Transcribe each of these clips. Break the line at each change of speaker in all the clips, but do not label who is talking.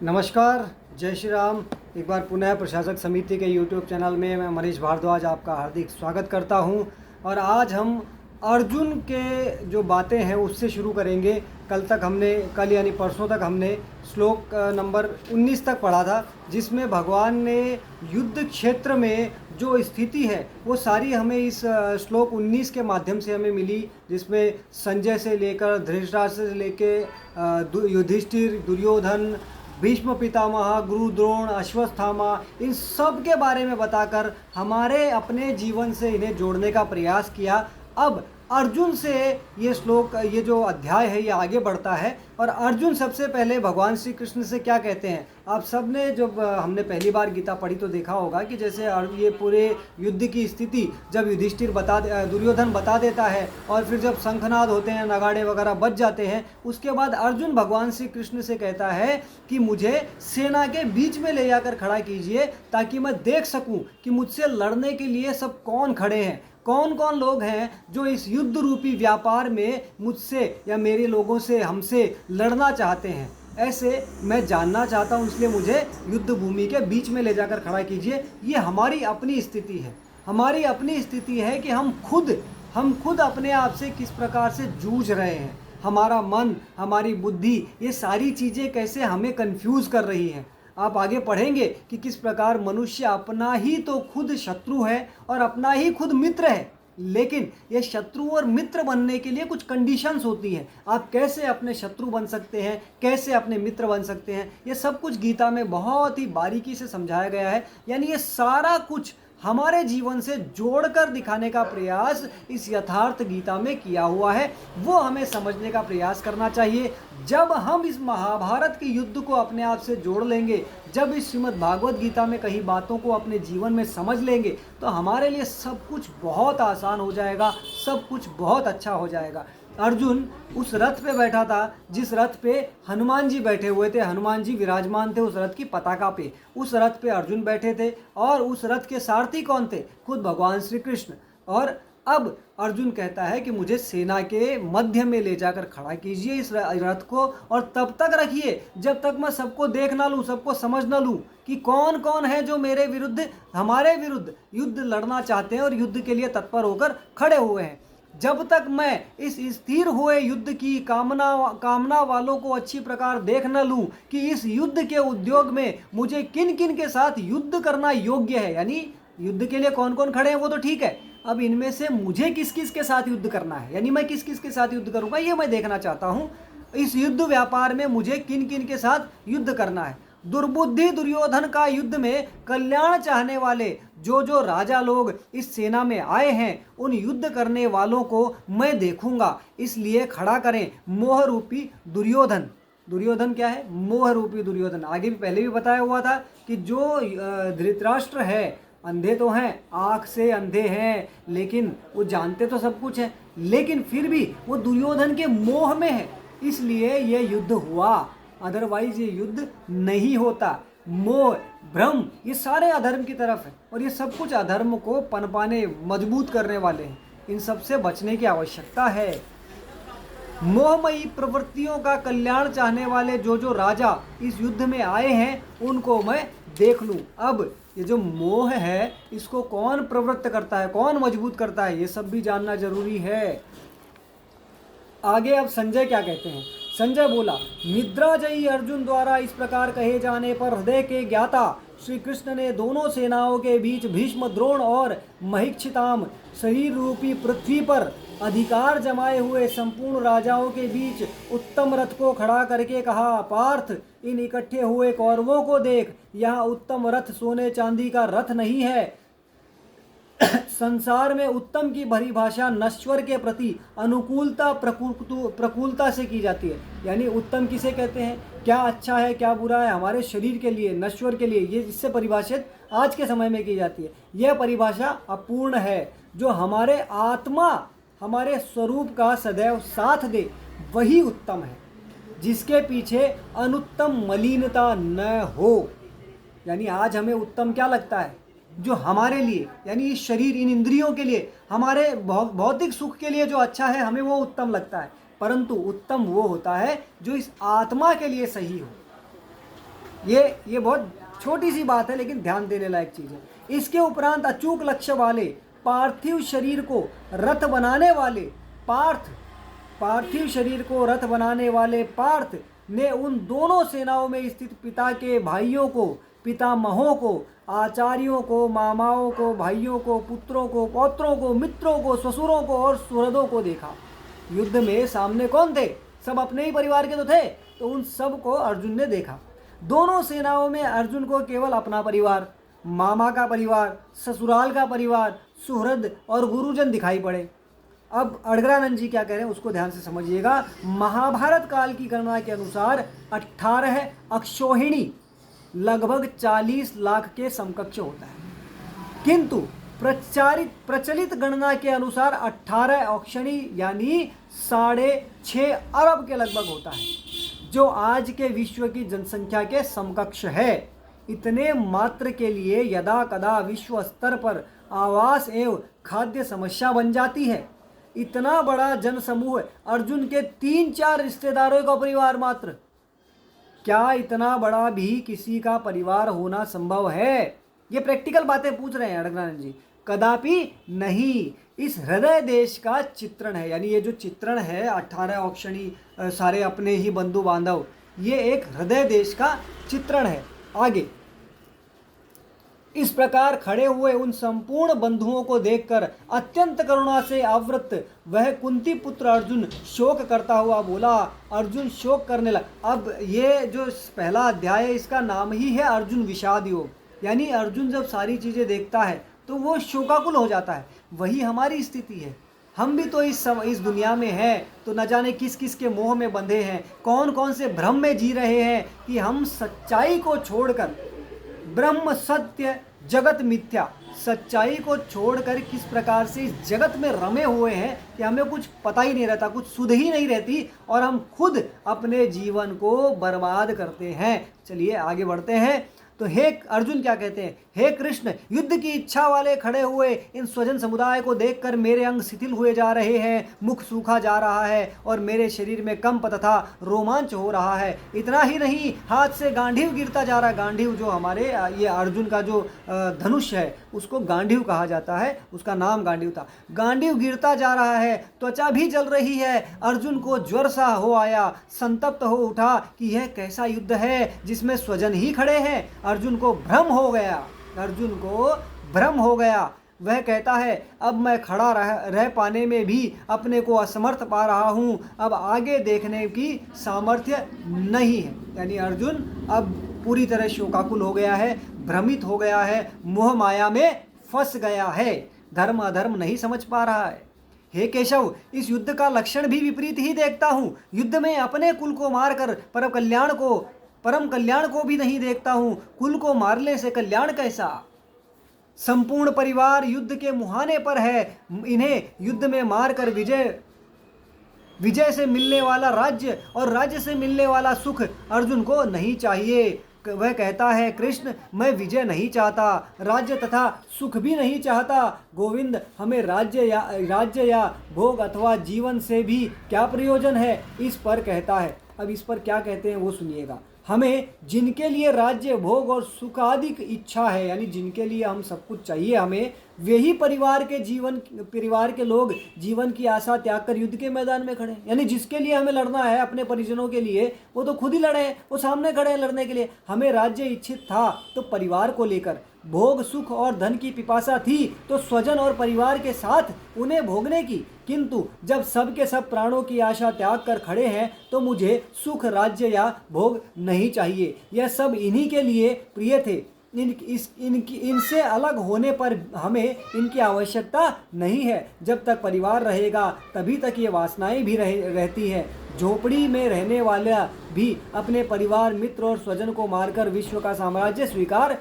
नमस्कार, जय श्री राम। एक बार पुनः प्रशासक समिति के यूट्यूब चैनल में मैं मनीष भारद्वाज आपका हार्दिक स्वागत करता हूं। और आज हम अर्जुन के जो बातें हैं उससे शुरू करेंगे। कल यानी परसों तक हमने श्लोक नंबर 19 तक पढ़ा था, जिसमें भगवान ने युद्ध क्षेत्र में जो स्थिति है वो सारी हमें इस श्लोक 19 के माध्यम से हमें मिली, जिसमें संजय से लेकर धृतराष्ट्र से लेकर युधिष्ठिर, दुर्योधन, भीष्म पितामह, गुरु द्रोण, अश्वत्थामा, इन सब के बारे में बताकर हमारे अपने जीवन से इन्हें जोड़ने का प्रयास किया। अब अर्जुन से ये श्लोक, ये जो अध्याय है ये आगे बढ़ता है। और अर्जुन सबसे पहले भगवान श्री कृष्ण से क्या कहते हैं, आप सब ने जब हमने पहली बार गीता पढ़ी तो देखा होगा कि जैसे ये पूरे युद्ध की स्थिति जब दुर्योधन बता देता है और फिर जब शंखनाद होते हैं, नगाड़े वगैरह बज जाते हैं, उसके बाद अर्जुन भगवान श्री कृष्ण से कहता है कि मुझे सेना के बीच में ले जाकर खड़ा कीजिए ताकि मैं देख सकूं कि मुझसे लड़ने के लिए सब कौन खड़े हैं, कौन कौन लोग हैं जो इस युद्ध रूपी व्यापार में मुझसे या मेरे लोगों से, हमसे लड़ना चाहते हैं। ऐसे मैं जानना चाहता हूँ, इसलिए मुझे युद्ध भूमि के बीच में ले जाकर खड़ा कीजिए। ये हमारी अपनी स्थिति है, हमारी अपनी स्थिति है कि हम खुद अपने आप से किस प्रकार से जूझ रहे हैं। हमारा मन, हमारी बुद्धि, ये सारी चीज़ें कैसे हमें कंफ्यूज कर रही हैं। आप आगे पढ़ेंगे कि किस प्रकार मनुष्य अपना ही तो खुद शत्रु है और अपना ही खुद मित्र है, लेकिन ये शत्रु और मित्र बनने के लिए कुछ कंडीशंस होती हैं। आप कैसे अपने शत्रु बन सकते हैं, कैसे अपने मित्र बन सकते हैं, ये सब कुछ गीता में बहुत ही बारीकी से समझाया गया है। यानी ये सारा कुछ हमारे जीवन से जोड़कर दिखाने का प्रयास इस यथार्थ गीता में किया हुआ है, वो हमें समझने का प्रयास करना चाहिए। जब हम इस महाभारत के युद्ध को अपने आप से जोड़ लेंगे, जब इस श्रीमद् भागवत गीता में कई बातों को अपने जीवन में समझ लेंगे, तो हमारे लिए सब कुछ बहुत आसान हो जाएगा, सब कुछ बहुत अच्छा हो जाएगा। अर्जुन उस रथ पे बैठा था जिस रथ पे हनुमान जी बैठे हुए थे, हनुमान जी विराजमान थे उस रथ की पताका पे। उस रथ पे अर्जुन बैठे थे और उस रथ के सारथी कौन थे? खुद भगवान श्री कृष्ण। और अब अर्जुन कहता है कि मुझे सेना के मध्य में ले जाकर खड़ा कीजिए इस रथ को, और तब तक रखिए जब तक मैं सबको देख ना लूँ, सबको समझ ना लूँ कि कौन कौन है जो मेरे विरुद्ध, हमारे विरुद्ध युद्ध लड़ना चाहते हैं और युद्ध के लिए तत्पर होकर खड़े हुए हैं। जब तक मैं इस स्थिर हुए युद्ध की कामना वालों को अच्छी प्रकार देख न लूं कि इस युद्ध के उद्योग में मुझे किन किन के साथ युद्ध करना योग्य है, यानी युद्ध के लिए कौन कौन खड़े हैं वो तो ठीक है, अब इनमें से मुझे किस किस के साथ युद्ध करना है, यानी मैं किस किस के साथ युद्ध करूंगा ये मैं देखना चाहता हूं। इस युद्ध व्यापार में मुझे किन किन के साथ युद्ध करना है। दुर्बुद्धि दुर्योधन का युद्ध में कल्याण चाहने वाले जो राजा लोग इस सेना में आए हैं, उन युद्ध करने वालों को मैं देखूंगा, इसलिए खड़ा करें मोह रूपी दुर्योधन। दुर्योधन क्या है? मोह रूपी दुर्योधन। आगे भी पहले भी बताया हुआ था कि जो धृतराष्ट्र है, अंधे तो हैं, आँख से अंधे हैं, लेकिन वो जानते तो सब कुछ है, लेकिन फिर भी वो दुर्योधन के मोह में है, इसलिए ये युद्ध हुआ, अदरवाइज ये युद्ध नहीं होता। मोह, भ्रम, ये सारे अधर्म की तरफ है और ये सब कुछ अधर्म को पनपाने, मजबूत करने वाले हैं। इन सब से बचने की आवश्यकता है। मोहमयी प्रवृत्तियों का कल्याण चाहने वाले जो राजा इस युद्ध में आए हैं, उनको मैं देख लूं। अब ये जो मोह है इसको कौन प्रवृत्त करता है, कौन मजबूत करता है, ये सब भी जानना जरूरी है। आगे अब संजय क्या कहते हैं? संजय बोला, निद्राजयी अर्जुन द्वारा इस प्रकार कहे जाने पर हृदय के ज्ञाता श्री कृष्ण ने दोनों सेनाओं के बीच भीष्म, द्रोण और महिक्षिताम शरीर रूपी पृथ्वी पर अधिकार जमाए हुए संपूर्ण राजाओं के बीच उत्तम रथ को खड़ा करके कहा, पार्थ, इन इकट्ठे हुए कौरवों को देख, यहाँ उत्तम रथ सोने चांदी का रथ नहीं है। संसार में उत्तम की परिभाषा नश्वर के प्रति अनुकूलता, प्रकूलता से की जाती है। यानी उत्तम किसे कहते हैं, क्या अच्छा है क्या बुरा है हमारे शरीर के लिए, नश्वर के लिए, ये इससे परिभाषित आज के समय में की जाती है। यह परिभाषा अपूर्ण है। जो हमारे आत्मा, हमारे स्वरूप का सदैव साथ दे वही उत्तम है, जिसके पीछे अनुत्तम मलिनता न हो। यानी आज हमें उत्तम क्या लगता है? जो हमारे लिए, यानी इस शरीर, इन इंद्रियों के लिए, हमारे भौतिक सुख के लिए जो अच्छा है हमें वो उत्तम लगता है, परंतु उत्तम वो होता है जो इस आत्मा के लिए सही हो। ये बहुत छोटी सी बात है, लेकिन ध्यान देने लायक चीज़ है। इसके उपरांत अचूक लक्ष्य वाले पार्थिव शरीर को रथ बनाने वाले पार्थ ने उन दोनों सेनाओं में स्थित पिता के भाइयों को, पितामहों को, आचार्यों को, मामाओं को, भाइयों को, पुत्रों को, पौत्रों को, मित्रों को, ससुरों को और सुहृदों को देखा। युद्ध में सामने कौन थे? सब अपने ही परिवार के तो थे, तो उन सब को अर्जुन ने देखा। दोनों सेनाओं में अर्जुन को केवल अपना परिवार, मामा का परिवार, ससुराल का परिवार, सुहृद और गुरुजन दिखाई पड़े। अब अड़गड़ानंद जी क्या कह रहे हैं उसको ध्यान से समझिएगा। महाभारत काल की गणना के अनुसार 18 अक्षौहिणी लगभग 40 लाख के समकक्ष होता है, किंतु प्रचलित गणना के अनुसार 18 औक्षणी यानी 6.5 अरब के लगभग होता है, जो आज के विश्व की जनसंख्या के समकक्ष है। इतने मात्र के लिए यदा कदा विश्व स्तर पर आवास एवं खाद्य समस्या बन जाती है। इतना बड़ा जनसमूह अर्जुन के 3-4 रिश्तेदारों का परिवार मात्र, क्या इतना बड़ा भी किसी का परिवार होना संभव है? ये प्रैक्टिकल बातें पूछ रहे हैं अड़गड़ानंद जी। कदापि नहीं। इस हृदय देश का चित्रण है, यानी ये जो चित्रण है 18 औक्षणी सारे अपने ही बंधु बांधव, ये एक हृदय देश का चित्रण है। आगे इस प्रकार खड़े हुए उन संपूर्ण बंधुओं को देखकर अत्यंत करुणा से आवृत वह कुंती पुत्र अर्जुन शोक करता हुआ बोला। अर्जुन शोक करने लगा। अब ये जो पहला अध्याय है इसका नाम ही है अर्जुन विषाद योग, यानी अर्जुन जब सारी चीज़ें देखता है तो वो शोकाकुल हो जाता है। वही हमारी स्थिति है। हम भी तो इस दुनिया में हैं, तो न जाने किस किस के मोह में बंधे हैं, कौन कौन से भ्रम में जी रहे हैं कि हम सच्चाई को छोड़कर, ब्रह्म सत्य जगत मिथ्या, सच्चाई को छोड़कर किस प्रकार से इस जगत में रमे हुए हैं कि हमें कुछ पता ही नहीं रहता, कुछ सुध ही नहीं रहती, और हम खुद अपने जीवन को बर्बाद करते हैं। चलिए आगे बढ़ते हैं। तो हे अर्जुन क्या कहते हैं, हे कृष्ण, युद्ध की इच्छा वाले खड़े हुए इन स्वजन समुदाय को देखकर मेरे अंग शिथिल हुए जा रहे हैं, मुख सूखा जा रहा है और मेरे शरीर में कंप तथा रोमांच हो रहा है। इतना ही नहीं, हाथ से गांडीव गिरता जा रहा है। गांडीव जो हमारे ये अर्जुन का जो धनुष है उसको गांडीव कहा जाता है, उसका नाम गांडीव था। गांडीव गिरता जा रहा है, त्वचा भी जल रही है। अर्जुन को ज्वर सा हो आया, संतप्त हो उठा कि यह कैसा युद्ध है जिसमें स्वजन ही खड़े हैं। अर्जुन को भ्रम हो गया। वह कहता है, अब मैं खड़ा रह पाने में भी अपने को असमर्थ पा रहा हूँ, अब आगे देखने की सामर्थ्य नहीं है। यानी अर्जुन अब पूरी तरह शोकाकुल हो गया है, भ्रमित हो गया है, मोह माया में फंस गया है, धर्म अधर्म नहीं समझ पा रहा है। हे केशव, इस युद्ध का लक्षण भी विपरीत ही देखता हूँ। युद्ध में अपने कुल को मारकर परम कल्याण को भी नहीं देखता हूँ। कुल को मारने से कल्याण कैसा? संपूर्ण परिवार युद्ध के मुहाने पर है। इन्हें युद्ध में मारकर विजय से मिलने वाला राज्य और राज्य से मिलने वाला सुख अर्जुन को नहीं चाहिए। वह कहता है, कृष्ण, मैं विजय नहीं चाहता, राज्य तथा सुख भी नहीं चाहता। गोविंद, हमें राज्य या भोग अथवा जीवन से भी क्या प्रयोजन है, इस पर कहता है। अब इस पर क्या कहते हैं वो सुनिएगा। हमें जिनके लिए राज्य भोग और सुखाधिक इच्छा है, यानी जिनके लिए हम सब कुछ चाहिए हमें, वही परिवार के लोग जीवन की आशा त्याग कर युद्ध के मैदान में खड़े। यानी जिसके लिए हमें लड़ना है, अपने परिजनों के लिए, वो तो खुद ही लड़े, वो सामने खड़े हैं लड़ने के लिए। हमें राज्य इच्छित था तो परिवार को लेकर, भोग सुख और धन की पिपासा थी तो स्वजन और परिवार के साथ उन्हें भोगने की, किंतु जब सब के सब प्राणों की आशा त्याग कर खड़े हैं तो मुझे सुख, राज्य या भोग नहीं चाहिए। यह सब इन्हीं के लिए प्रिय थे। इनसे अलग होने पर हमें इनकी आवश्यकता नहीं है। जब तक परिवार रहेगा तभी तक ये वासनाएं भी रहती हैं। झोपड़ी में रहने वाला भी अपने परिवार, मित्र और स्वजन को मारकर विश्व का साम्राज्य स्वीकार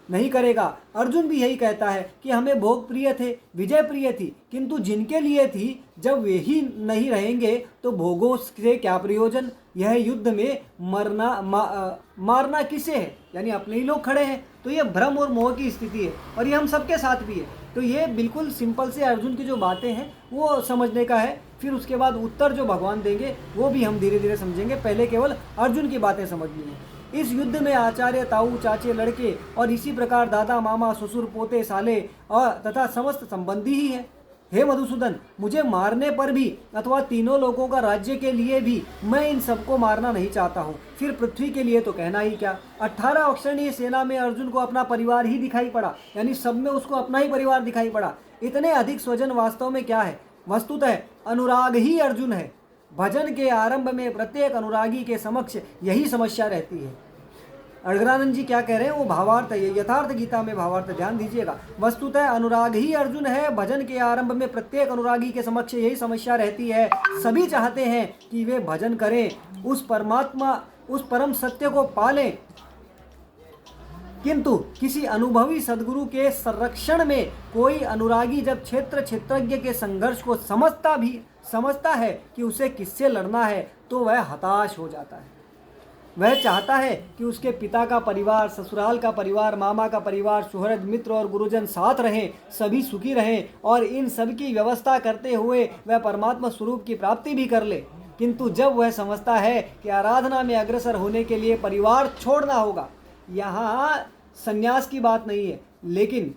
नहीं करेगा। अर्जुन भी यही कहता है कि हमें भोग प्रिय थे, विजय प्रिय थी, किंतु जिनके लिए थी, जब वे ही नहीं रहेंगे तो भोगों से क्या प्रयोजन। यह युद्ध में मारना किसे है, यानी अपने ही लोग खड़े हैं। तो ये भ्रम और मोह की स्थिति है और ये हम सबके साथ भी है। तो ये बिल्कुल सिंपल से अर्जुन की जो बातें हैं वो समझने का है फिर उसके बाद उत्तर जो भगवान देंगे वो भी हम धीरे धीरे समझेंगे। पहले केवल अर्जुन की बातें समझनी है। इस युद्ध में आचार्य, ताऊ, चाचे, लड़के और इसी प्रकार दादा, मामा, ससुर, पोते, साले और तथा समस्त संबंधी ही है। हे मधुसूदन, मुझे मारने पर भी अथवा तीनों लोगों का राज्य के लिए भी मैं इन सबको मारना नहीं चाहता हूँ। फिर पृथ्वी के लिए तो कहना ही क्या। 18 अक्षरणीय सेना में अर्जुन को अपना परिवार ही दिखाई पड़ा, यानी सब में उसको अपना ही परिवार दिखाई पड़ा। इतने अधिक स्वजन वास्तव में क्या है? वस्तुतः अनुराग ही अर्जुन है। भजन के आरंभ में प्रत्येक अनुरागी के समक्ष यही समस्या रहती है। अड़गरानंद जी क्या कह रहे हैं वो भावार्थ है, यथार्थ गीता में भावार्थ, ध्यान दीजिएगा। वस्तुतः अनुराग ही अर्जुन है। भजन के आरंभ में प्रत्येक अनुरागी के समक्ष यही समस्या रहती है। सभी चाहते हैं कि वे भजन करें, उस परमात्मा, उस परम सत्य को पालें, किंतु किसी अनुभवी सदगुरु के संरक्षण में कोई अनुरागी जब क्षेत्रज्ञ के संघर्ष को समझता है कि उसे किससे लड़ना है, तो वह हताश हो जाता है। वह चाहता है कि उसके पिता का परिवार, ससुराल का परिवार, मामा का परिवार, सुहृद, मित्र और गुरुजन साथ रहें, सभी सुखी रहें और इन सब की व्यवस्था करते हुए वह परमात्मा स्वरूप की प्राप्ति भी कर ले। किंतु जब वह समझता है कि आराधना में अग्रसर होने के लिए परिवार छोड़ना होगा, यहाँ संन्यास की बात नहीं है, लेकिन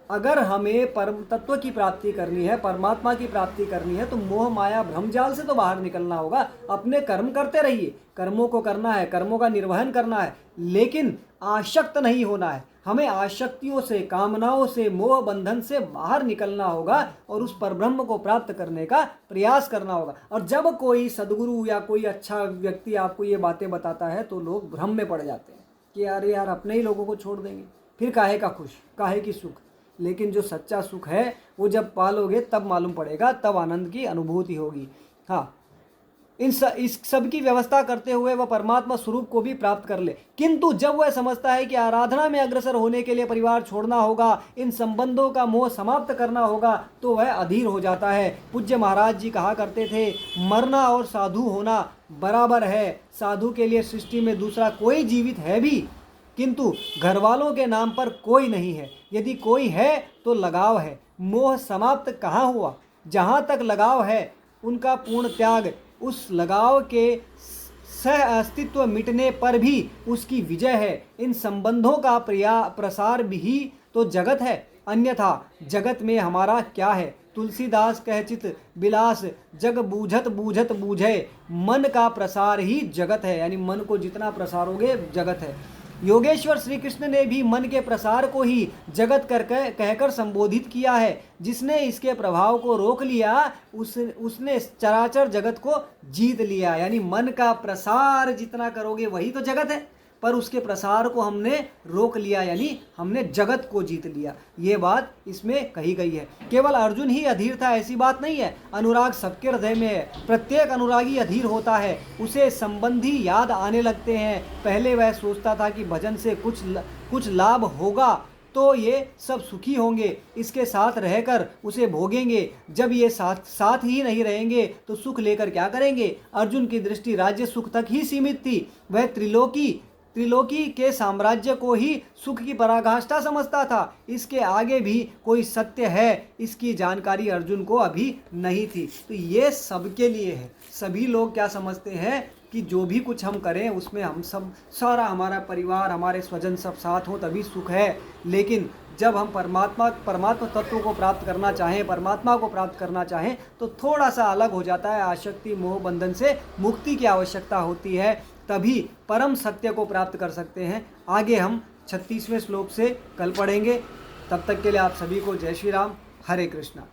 अगर हमें परम तत्व की प्राप्ति करनी है, परमात्मा की प्राप्ति करनी है, तो मोह माया भ्रमजाल से तो बाहर निकलना होगा। अपने कर्म करते रहिए, कर्मों को करना है, कर्मों का निर्वहन करना है, लेकिन आसक्त नहीं होना है। हमें आसक्तियों से, कामनाओं से, मोह बंधन से बाहर निकलना होगा और उस परब्रह्म को प्राप्त करने का प्रयास करना होगा। और जब कोई सदगुरु या कोई अच्छा व्यक्ति आपको ये बातें बताता है तो लोग भ्रम में पड़ जाते हैं कि अरे यार अपने ही लोगों को छोड़ देंगे, फिर काहे का खुश, काहे की सुख। लेकिन जो सच्चा सुख है वो जब पालोगे तब मालूम पड़ेगा, तब आनंद की अनुभूति होगी। हाँ, इस सब की व्यवस्था करते हुए वह परमात्मा स्वरूप को भी प्राप्त कर ले। किंतु जब वह समझता है कि आराधना में अग्रसर होने के लिए परिवार छोड़ना होगा, इन संबंधों का मोह समाप्त करना होगा, तो वह अधीर हो जाता है। पूज्य महाराज जी कहा करते थे, मरना और साधु होना बराबर है। साधु के लिए सृष्टि में दूसरा कोई जीवित है भी, किंतु घर वालों के नाम पर कोई नहीं है। यदि कोई है तो लगाव है। मोह समाप्त कहाँ हुआ? जहाँ तक लगाव है उनका पूर्ण त्याग, उस लगाव के सह अस्तित्व मिटने पर भी उसकी विजय है। इन संबंधों का प्रसार भी तो जगत है, अन्यथा जगत में हमारा क्या है? तुलसीदास कहचित विलास जग बूझत बूझत बूझे, मन का प्रसार ही जगत है, यानी मन को जितना प्रसारोगे जगत है। योगेश्वर श्री कृष्ण ने भी मन के प्रसार को ही जगत कहकर संबोधित किया है। जिसने इसके प्रभाव को रोक लिया उसने चराचर जगत को जीत लिया। यानी मन का प्रसार जितना करोगे वही तो जगत है, पर उसके प्रसार को हमने रोक लिया, यानी हमने जगत को जीत लिया। ये बात इसमें कही गई है। केवल अर्जुन ही अधीर था ऐसी बात नहीं है, अनुराग सबके हृदय में है। प्रत्येक अनुरागी अधीर होता है, उसे संबंधी याद आने लगते हैं। पहले वह सोचता था कि भजन से कुछ लाभ होगा तो ये सब सुखी होंगे, इसके साथ रहकर उसे भोगेंगे। जब ये साथ ही नहीं रहेंगे तो सुख लेकर क्या करेंगे? अर्जुन की दृष्टि राज्य सुख तक ही सीमित थी। वह त्रिलोकी के साम्राज्य को ही सुख की पराकाष्ठा समझता था। इसके आगे भी कोई सत्य है, इसकी जानकारी अर्जुन को अभी नहीं थी। तो ये सबके लिए है। सभी लोग क्या समझते हैं कि जो भी कुछ हम करें उसमें हम सब, सारा हमारा परिवार, हमारे स्वजन सब साथ हों तभी सुख है। लेकिन जब हम परमात्मा तत्व को प्राप्त करना चाहें, परमात्मा को प्राप्त करना चाहें, तो थोड़ा सा अलग हो जाता है। आसक्ति, मोह, बंधन से मुक्ति की आवश्यकता होती है, तभी परम सत्य को प्राप्त कर सकते हैं। आगे हम 36वें श्लोक से कल पढ़ेंगे। तब तक के लिए आप सभी को जय श्री राम, हरे कृष्णा।